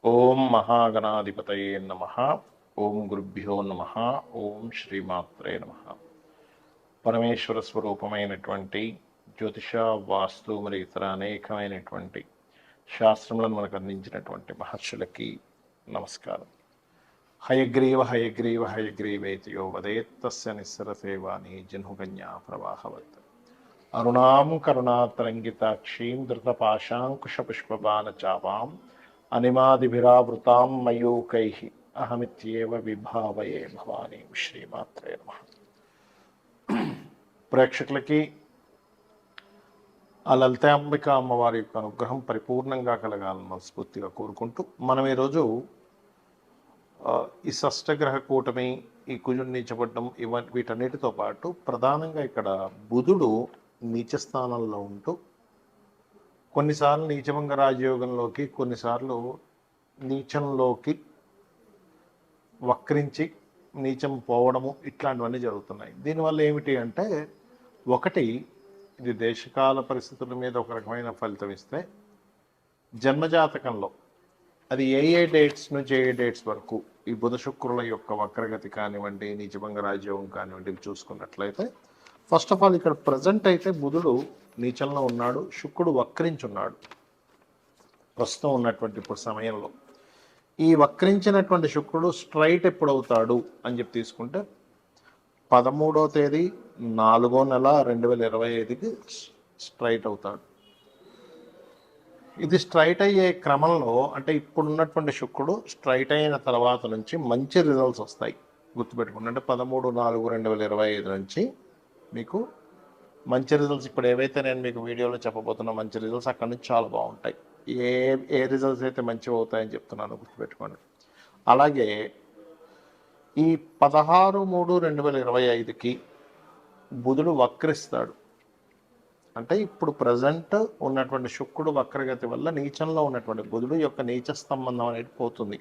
ఓం మహాగణాధిపతయే నమః. ఓం గురుభ్యో నమః. ఓం శ్రీమాత్రే నమః. పరమేశ్వర స్వరూపమైనటువంటి జ్యోతిష, వాస్తు మరియు ఇతర అనేకమైనటువంటి శాస్త్రములను మనకు అందించినటువంటి మహర్షులకి నమస్కారం. హయగ్రీవ హయగ్రీవ హయగ్రీవేతియో వదేత్ తస్య నిస్సరసేవాని జన్హుకన్యా ప్రవాహవత్. అరుణాం కరుణాతరంగితాక్షీం ధృతపాశాంకుశపుష్పబాణచాపాం అనిమాదిభిరావృతాం మయూకైః అహమిత్యేవ విభావయే భవానీ. శ్రీమాత్రే నమః. ప్రేక్షకులకి ఆ లలితాంబిక అమ్మవారి యొక్క అనుగ్రహం పరిపూర్ణంగా కలగాలని మనస్ఫూర్తిగా కోరుకుంటూ మనం ఈరోజు ఈ షష్టగ్రహ కూటమి, ఈ కుజుడు నీచపడ్డం, వీటన్నిటితో పాటు ప్రధానంగా ఇక్కడ బుధుడు నీచ స్థానంలో ఉంటూ కొన్నిసార్లు నీచభంగ రాజయోగంలోకి, కొన్నిసార్లు నీచంలోకి వక్రించి నీచం పోవడము, ఇట్లాంటివన్నీ జరుగుతున్నాయి. దీనివల్ల ఏమిటి అంటే, ఒకటి, ఇది దేశకాల పరిస్థితుల మీద ఒక రకమైన ఫలితం ఇస్తే, జన్మజాతకంలో అది ఏ డేట్స్ నుంచి ఏ డేట్స్ వరకు ఈ బుధ శుక్రుల యొక్క వక్రగతి కానివ్వండి, నీచభంగ రాజయోగం కానివ్వండి, ఇవి చూసుకున్నట్లయితే ఫస్ట్ ఆఫ్ ఆల్ ఇక్కడ ప్రజెంట్ అయితే బుధుడు నీచంలో ఉన్నాడు, శుక్రుడు వక్రించున్నాడు ప్రస్తుతం ఉన్నటువంటి ఇప్పుడు సమయంలో. ఈ వక్రించినటువంటి శుక్రుడు స్ట్రైట్ ఎప్పుడవుతాడు అని చెప్పి తీసుకుంటే 13వ తేదీ 4వ నెల 2025కి స్ట్రైట్ అవుతాడు. ఇది స్ట్రైట్ అయ్యే క్రమంలో, అంటే ఇప్పుడున్నటువంటి శుక్రుడు స్ట్రైట్ అయిన తర్వాత నుంచి మంచి రిజల్ట్స్ వస్తాయి. గుర్తుపెట్టుకోండి, అంటే 13/4/2025 నుంచి మీకు మంచి రిజల్ట్స్, ఇప్పుడు ఏవైతే నేను మీకు వీడియోలో చెప్పబోతున్నా మంచి రిజల్ట్స్, అక్కడి నుంచి చాలా బాగుంటాయి. ఏ రిజల్ట్స్ అయితే మంచిగా అవుతాయని చెప్తున్నాను, గుర్తుపెట్టుకోండి. అలాగే ఈ 16/3/2025కి బుధుడు వక్రిస్తాడు. అంటే ఇప్పుడు ప్రజెంట్ ఉన్నటువంటి శుక్రుడు వక్రగతి వల్ల నీచంలో ఉన్నటువంటి బుధుడు యొక్క నీచ సంబంధం అనేది పోతుంది.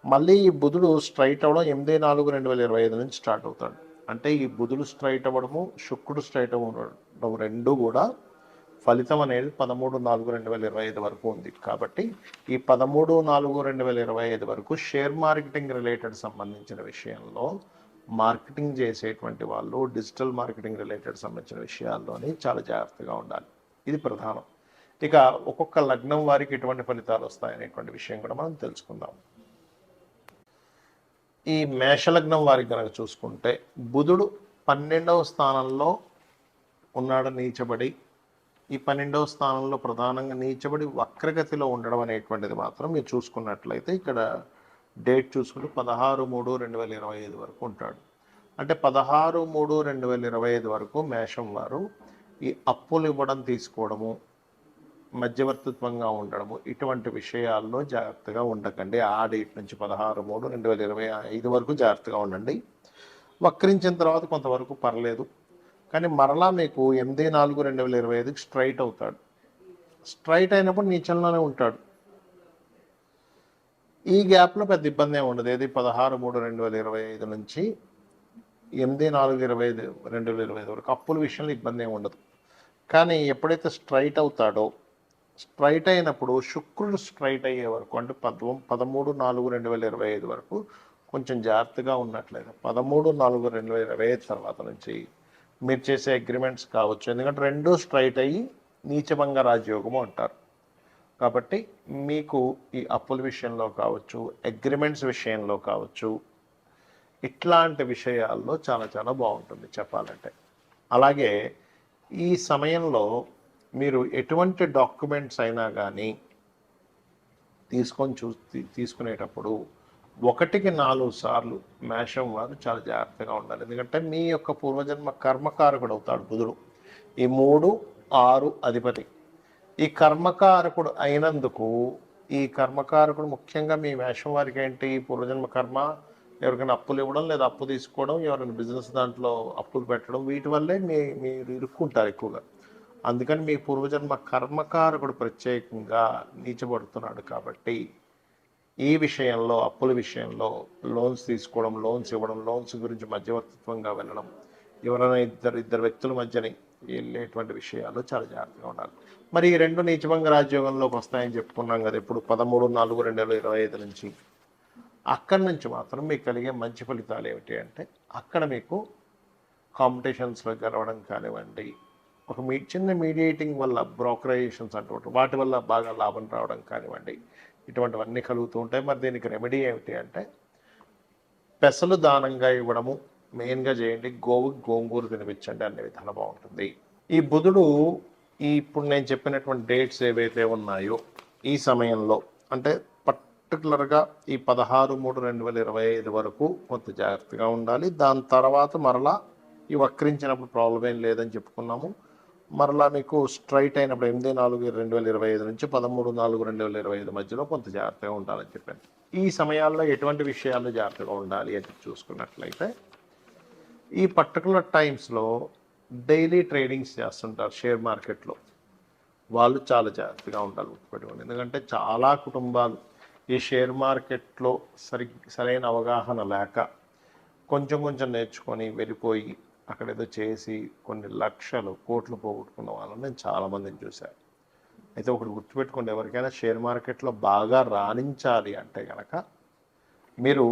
మళ్ళీ ఈ బుధుడు స్ట్రైట్ అవ్వడం 8/4/2025 నుంచి స్టార్ట్ అవుతాడు. అంటే ఈ బుధుడు స్ట్రైట్ అవ్వడము, శుక్రుడు స్ట్రైట్ అవ్వడం రెండు కూడా ఫలితం అనేది 13/4/2025 వరకు ఉంది. కాబట్టి ఈ 13/4/2025 వరకు షేర్ మార్కెటింగ్ రిలేటెడ్ సంబంధించిన విషయంలో, మార్కెటింగ్ చేసేటువంటి వాళ్ళు డిజిటల్ మార్కెటింగ్ రిలేటెడ్ సంబంధించిన విషయాల్లోని చాలా జాగ్రత్తగా ఉండాలి. ఇది ప్రధానం. ఇక ఒక్కొక్క లగ్నం వారికి ఎటువంటి ఫలితాలు వస్తాయనేటువంటి విషయం కూడా మనం తెలుసుకుందాం. ఈ మేషలగ్నం వారికి కనుక చూసుకుంటే బుధుడు 12వ స్థానంలో ఉన్నాడు నీచబడి. ఈ 12వ స్థానంలో ప్రధానంగా నీచబడి వక్రగతిలో ఉండడం అనేటువంటిది మాత్రం మీరు చూసుకున్నట్లయితే ఇక్కడ డేట్ చూసుకుంటే 16/3/2025 వరకు ఉంటాడు. అంటే 16/3/2025 వరకు మేషం వారు ఈ అప్పులు ఇవ్వడం, తీసుకోవడము, మధ్యవర్తిత్వంగా ఉండడము, ఇటువంటి విషయాల్లో జాగ్రత్తగా ఉండకండి. ఆ డేట్ నుంచి 16/3/2025 వరకు జాగ్రత్తగా ఉండండి. వక్రించిన తర్వాత కొంతవరకు పర్లేదు, కానీ మరలా మీకు 8/4/2025కి స్ట్రైట్ అవుతాడు. స్ట్రైట్ అయినప్పుడు నీచంలోనే ఉంటాడు. ఈ గ్యాప్లో పెద్ద ఇబ్బంది ఏమి ఉండదు. ఏది 16/3/2025 నుంచి 8/4/2025 వరకు అప్పుల విషయంలో ఇబ్బంది ఏమి ఉండదు. కానీ ఎప్పుడైతే స్ట్రైట్ అవుతాడో, స్ట్రైట్ అయినప్పుడు శుక్రుడు స్ట్రైట్ అయ్యే వరకు, అంటే 13/4/2025 వరకు కొంచెం జాగ్రత్తగా ఉన్నట్లయితే 13/4/2025 తర్వాత నుంచి మీరు చేసే అగ్రిమెంట్స్ కావచ్చు, ఎందుకంటే రెండు స్ట్రైట్ అయ్యి నీచభంగ రాజయోగము అంటారు. కాబట్టి మీకు ఈ అప్పుల విషయంలో కావచ్చు, అగ్రిమెంట్స్ విషయంలో కావచ్చు, ఇట్లాంటి విషయాల్లో చాలా చాలా బాగుంటుంది చెప్పాలంటే. అలాగే ఈ సమయంలో మీరు ఎటువంటి డాక్యుమెంట్స్ అయినా కానీ తీసుకునేటప్పుడు 1కి 4 సార్లు మేషం వారు చాలా జాగ్రత్తగా ఉండాలి. ఎందుకంటే మీ యొక్క పూర్వజన్మ కర్మకారకుడు అవుతాడు బుధుడు. ఈ 3, 6 అధిపతి. ఈ కర్మకారకుడు అయినందుకు, ఈ కర్మకారకుడు ముఖ్యంగా మీ మేషం వారికి ఏంటి, పూర్వజన్మ కర్మ, ఎవరికైనా అప్పులు ఇవ్వడం లేదా అప్పు తీసుకోవడం, ఎవరైనా బిజినెస్ దాంట్లో అప్పులు పెట్టడం, వీటి వల్లే మీరు ఇరుక్కుంటారు ఎక్కువగా. అందుకని మీ పూర్వజన్మ కర్మకారకుడు ప్రత్యేకంగా నీచబడుతున్నాడు. కాబట్టి ఈ విషయంలో, అప్పుల విషయంలో, లోన్స్ తీసుకోవడం, లోన్స్ ఇవ్వడం, లోన్స్ గురించి మధ్యవర్తిత్వంగా వెళ్ళడం, ఎవరైనా ఇద్దరు వ్యక్తుల మధ్యని వెళ్ళేటువంటి విషయాలు చాలా జాగ్రత్తగా ఉండాలి. మరి ఈ 2 నీచభంగ రాజయోగంలోకి వస్తాయని చెప్పుకున్నాం కదా! ఇప్పుడు 13/4/2025 నుంచి. అక్కడి నుంచి మాత్రం మీకు కలిగే మంచి ఫలితాలు ఏమిటి అంటే, అక్కడ మీకు కాంపిటీషన్స్‌లో గెలవడం కానివ్వండి, ఒక చిన్న మీడియేటింగ్ వల్ల బ్రోకరైజేషన్స్ అంటూ ఉంటాయి. వాటి వల్ల బాగా లాభం రావడం కానివ్వండి, ఇటువంటివన్నీ కలుగుతూ ఉంటాయి. మరి దీనికి రెమెడీ ఏమిటి అంటే, పెసలు దానంగా ఇవ్వడము మెయిన్‌గా చేయండి. గోవుకి గోంగూర తినిపించండి, అన్ని విధాలా బాగుంటుంది. ఈ బుధుడు ఇప్పుడు నేను చెప్పినటువంటి డేట్స్ ఏవైతే ఉన్నాయో ఈ సమయంలో అంటే పర్టికులర్గా ఈ 16/3/2025 వరకు కొంత జాగ్రత్తగా ఉండాలి. దాని తర్వాత మరలా ఈ వక్రించినప్పుడు ప్రాబ్లం ఏం లేదని చెప్పుకున్నాము. మరలా మీకు స్ట్రైట్ అయినప్పుడు 8/4/2025 నుంచి 13/4/2025 మధ్యలో కొంత జాగ్రత్తగా ఉండాలని చెప్పాను. ఈ సమయాల్లో ఎటువంటి విషయాల్లో జాగ్రత్తగా ఉండాలి అని చూసుకున్నట్లయితే, ఈ పర్టికులర్ టైమ్స్లో డైలీ ట్రేడింగ్స్ చేస్తుంటారు షేర్ మార్కెట్లో. వాళ్ళు చాలా జాగ్రత్తగా ఉండాలి, గుర్తుపెట్టుకోండి. ఎందుకంటే చాలా కుటుంబాలు ఈ షేర్ మార్కెట్లో సరైన అవగాహన లేక కొంచెం కొంచెం నేర్చుకొని వెళ్ళిపోయి అక్కడ ఏదో చేసి కొన్ని లక్షలు కోట్లు పోగొట్టుకున్న వాళ్ళని నేను చాలామందిని చూశాను. అయితే ఒకటి గుర్తుపెట్టుకోండి, ఎవరికైనా షేర్ మార్కెట్లో బాగా రాణించాలి అంటే కనుక మీరు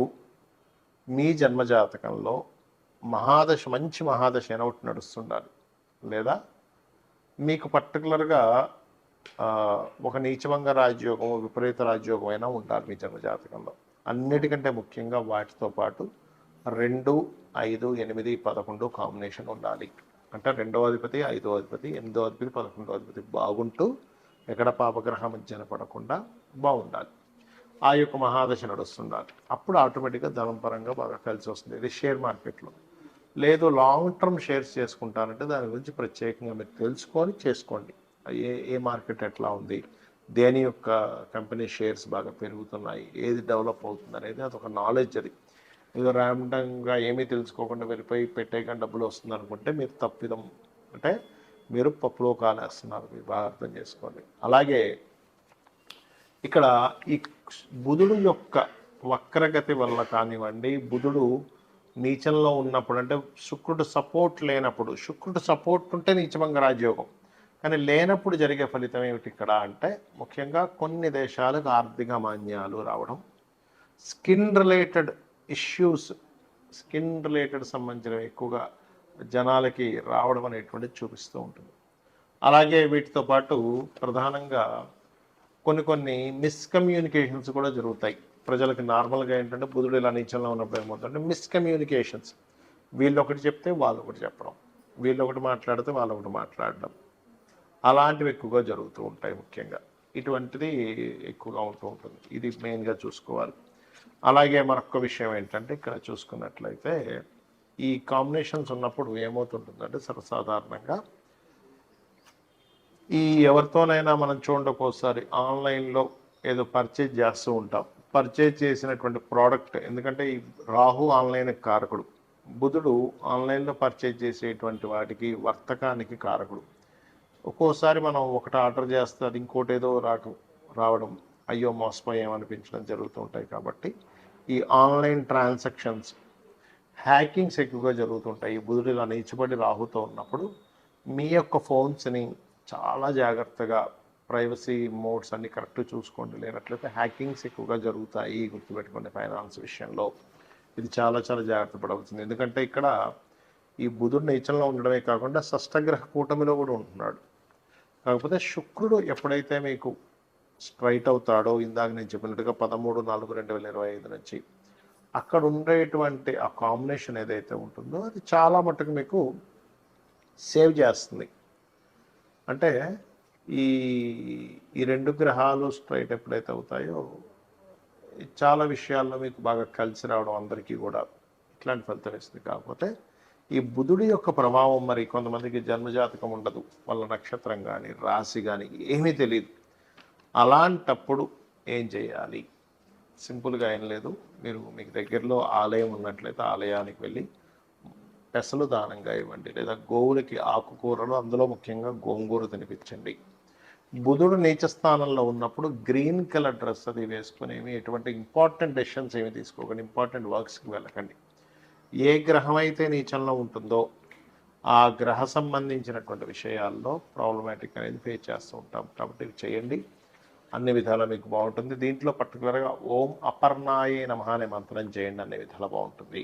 మీ జన్మజాతకంలో మంచి మహాదశ అయినా ఒకటి నడుస్తుండాలి, లేదా మీకు పర్టికులర్గా ఒక నీచభంగ రాజయోగం, విపరీత రాజయోగం అయినా ఉండాలి మీ జన్మజాతకంలో. అన్నిటికంటే ముఖ్యంగా వాటితో పాటు 2, 5, 8, 11 కాంబినేషన్ ఉండాలి. అంటే 2వ అధిపతి, 5వ అధిపతి, 8వ అధిపతి, 11వ అధిపతి బాగుంటూ ఎక్కడ పాపగ్రహం మధ్యన పడకుండా బాగుండాలి. ఆ యొక్క మహాదశ నడుస్తుండాలి. అప్పుడు ఆటోమేటిక్గా ధనం పరంగా బాగా కలిసి వస్తుంది. ఇది షేర్ మార్కెట్లో. లేదు లాంగ్ టర్మ్ షేర్స్ చేసుకుంటారంటే దాని గురించి ప్రత్యేకంగా మీరు తెలుసుకొని చేసుకోండి. ఏ మార్కెట్ ఎట్లా ఉంది, దేని యొక్క కంపెనీ షేర్స్ బాగా పెరుగుతున్నాయి, ఏది డెవలప్ అవుతుంది అనేది అదొక నాలెడ్జ్. అది ఏదో ర్యాండంగా ఏమీ తెలుసుకోకుండా వెళ్ళిపోయి పెట్టేయకుండా డబ్బులు వస్తుంది అనుకుంటే మీరు తప్పిదం, అంటే మీరు పప్పులో కాలేస్తున్నారు. మీరు బాగా అర్థం చేసుకోండి. అలాగే ఇక్కడ ఈ బుధుడు యొక్క వక్రగతి వల్ల కానివ్వండి, బుధుడు నీచంలో ఉన్నప్పుడు, అంటే శుక్రుడు సపోర్ట్ లేనప్పుడు, శుక్రుడు సపోర్ట్ ఉంటే నీచభంగ రాజయోగం, కానీ లేనప్పుడు జరిగే ఫలితం ఏమిటి ఇక్కడ అంటే, ముఖ్యంగా కొన్ని దేశాలకు ఆర్థిక మాన్యాలు రావడం, skin related issues, skin related సంబంధించినవి ఎక్కువగా జనాలకి రావడం అనేటువంటిది చూపిస్తూ ఉంటుంది. అలాగే వీటితో పాటు ప్రధానంగా కొన్ని మిస్కమ్యూనికేషన్స్ కూడా జరుగుతాయి. ప్రజలకి నార్మల్గా ఏంటంటే బుధుడు ఇలా నీచంలో ఉన్నప్పుడు ఏమవుతుందంటే మిస్కమ్యూనికేషన్స్. వీళ్ళు ఒకటి చెప్తే వాళ్ళు ఒకటి చెప్పడం, వీళ్ళు ఒకటి మాట్లాడితే వాళ్ళు ఒకటి మాట్లాడడం, అలాంటివి ఎక్కువగా జరుగుతూ ఉంటాయి. ముఖ్యంగా ఇటువంటిది ఎక్కువగా ఉంటూ ఉంటుంది. ఇది మెయిన్గా చూసుకోవాలి. అలాగే మరొక విషయం ఏంటంటే, ఇక్కడ చూసుకున్నట్లయితే ఈ కాంబినేషన్స్ ఉన్నప్పుడు ఏమవుతుంటుందంటే, సర్వసాధారణంగా ఈ ఎవరితోనైనా మనం చూడండి, ఒక్కోసారి ఆన్లైన్లో ఏదో పర్చేజ్ చేస్తూ ఉంటాం. పర్చేజ్ చేసినటువంటి ప్రోడక్ట్, ఎందుకంటే ఈ రాహు ఆన్లైన్ కారకుడు, బుధుడు ఆన్లైన్లో పర్చేజ్ చేసేటువంటి వాటికి వర్తకానికి కారకుడు. ఒక్కోసారి మనం ఒకటి ఆర్డర్ చేస్తే అది ఇంకోటి ఏదో రావడం, అయ్యో మోసపోయామనిపించడం జరుగుతూ ఉంటాయి. కాబట్టి ఈ ఆన్లైన్ ట్రాన్సాక్షన్స్, హ్యాకింగ్స్ ఎక్కువగా జరుగుతుంటాయి. ఈ బుధుడు ఇలా నీచబడి రాహుతో ఉన్నప్పుడు మీ యొక్క ఫోన్స్ని చాలా జాగ్రత్తగా ప్రైవసీ మోడ్స్ అన్ని కరెక్ట్ చూసుకోండి, లేనట్లయితే హ్యాకింగ్స్ ఎక్కువగా జరుగుతాయి. గుర్తుపెట్టుకోండి, ఫైనాన్స్ విషయంలో ఇది చాలా చాలా జాగ్రత్త పడవలసింది. ఎందుకంటే ఇక్కడ ఈ బుధుడు నీచంలో ఉండడమే కాకుండా షష్టగ్రహ కూటమిలో కూడా ఉంటున్నాడు. కాకపోతే శుక్రుడు ఎప్పుడైతే మీకు స్ట్రైట్ అవుతాడో, ఇందాక నేను చెప్పినట్టుగా 13/4/2025 నుంచి, అక్కడ ఉండేటువంటి ఆ కాంబినేషన్ ఏదైతే ఉంటుందో అది చాలా మట్టుకు మీకు సేవ్ చేస్తుంది. అంటే ఈ 2 గ్రహాలు స్ట్రైట్ ఎప్పుడైతే అవుతాయో చాలా విషయాల్లో మీకు బాగా కలిసి రావడం, అందరికీ కూడా ఇట్లాంటి ఫలితం ఇస్తుంది. కాకపోతే ఈ బుధుడి యొక్క ప్రభావం, మరి కొంతమందికి జన్మజాతకం ఉండదు, వాళ్ళ నక్షత్రం కానీ రాశి కానీ ఏమీ తెలియదు. అలాంటప్పుడు ఏం చేయాలి? సింపుల్గా ఏం లేదు, మీకు దగ్గరలో ఆలయం ఉన్నట్లయితే ఆలయానికి వెళ్ళి పెసలు దానంగా ఇవ్వండి, లేదా గోవులకి ఆకుకూరలు, అందులో ముఖ్యంగా గోంగూర తినిపించండి. బుధుడు నీచ స్థానంలో ఉన్నప్పుడు గ్రీన్ కలర్ డ్రెస్ అది వేసుకుని ఎటువంటి ఇంపార్టెంట్ డెసిషన్స్ ఏమి తీసుకోకండి, ఇంపార్టెంట్ వర్క్స్కి వెళ్ళకండి. ఏ గ్రహం అయితే నీచంలో ఉంటుందో ఆ గ్రహ సంబంధించినటువంటి విషయాల్లో ప్రాబ్లమాటిక్ అనేది ఫేస్ చేస్తూ ఉంటాం. కాబట్టి ఇవి చేయండి, అన్ని విధాలా మీకు బాగుంటుంది. దీంట్లో పర్టికులర్గా ఓం అపర్ణాయే నమః అనే మంత్రం చేయండి, అన్ని విధాలా బాగుంటుంది.